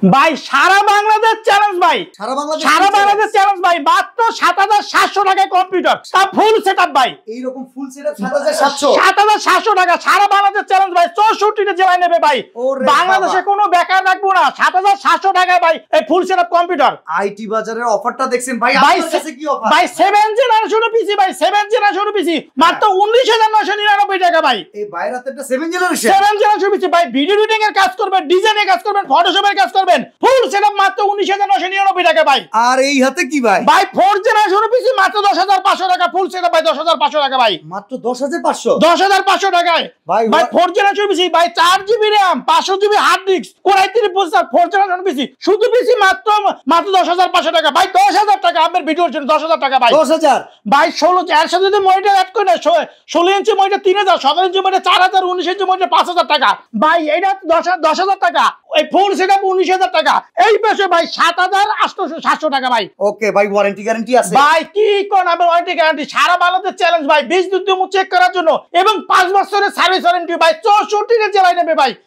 ভাই সারা বাংলাদেশ চ্যালেঞ্জ ভাই, সারা বাংলাদেশ চ্যালেঞ্জ ভাই, মাত্র ৭৭০০ টাকায় কম্পিউটার সব ফুল সেটআপ ভাই। এইরকম ফুল সেটআপ ৭৭০০ ৭৭০০ টাকা সারা বাংলাদেশ চ্যালেঞ্জ ভাই, ৬৪টা জেলায় নেবে ভাই। বাংলাদেশে কোনো বেকার রাখবো না, ৭৭০০ টাকায় ভাই এই ফুল সেটআপ কম্পিউটার। আইটি বাজারের অফারটা দেখছেন ভাই, আপনার কাছে কি অফার ভাই 7 জেনারেশন পিসি ভাই, 7 জেনারেশন পিসি মাত্র ১৯৯৯৯ টাকা ভাই। এই বাইরাতেরটা 7 জেনারেশন পিসি ভাই, ভিডিও এডিটিং এর কাজ করবেন, ডিজাইনের কাজ করবেন, ফটোশপের কাজ করবেন, ফুল সেটআপ মাত্র ১৯৯৯৯ টাকা ভাই। আর এই হাতে কি ভাই? ভাই 4 জেনারেশন পিসি মাত্র ১০৫০০ টাকা, ফুল সেটআপ ভাই ১০৫০০ টাকা ভাই, মাত্র ১০৫০০ ১০৫০০ টাকায় ভাই। 4 জেনারেশন পিসি ভাই, 4 GB RAM, 500 GB hard disk, core i3 processor, 4 generation PC, শুধু পিসি মাত্র ১০৫০০ টাকা ভাই। ১০০০০ টাকা আপনার ভিডিওর জন্য, ১০০০০ টাকা ভাই। ১০০০০ ভাই 16 এর সাথে যদি মনিটর অ্যাড করে 16 inch monitor ৩০০০, 17 inch monitor ৪০০০, 19 inch monitor ৫০০০ টাকা ভাই। এইটা ১০০০০ টাকা, এই ফুল সেটআপ ১৯০০০ টাকা। এই পাশে ভাই ৭৮৭০০ টাকা ভাই। ওকে ভাই, ওয়ারেন্টি গ্যারান্টি আছে ভাই? কি কোন আমার ওয়ারেন্টি গ্যারান্টি, সারা বাংলাদেশ চ্যালেঞ্জ ভাই, 20 দুধ চেক করার জন্য এবং 5 বছরের সার্ভিস ওয়ারেন্টি ভাই, 64 জেলায় নেবে ভাই।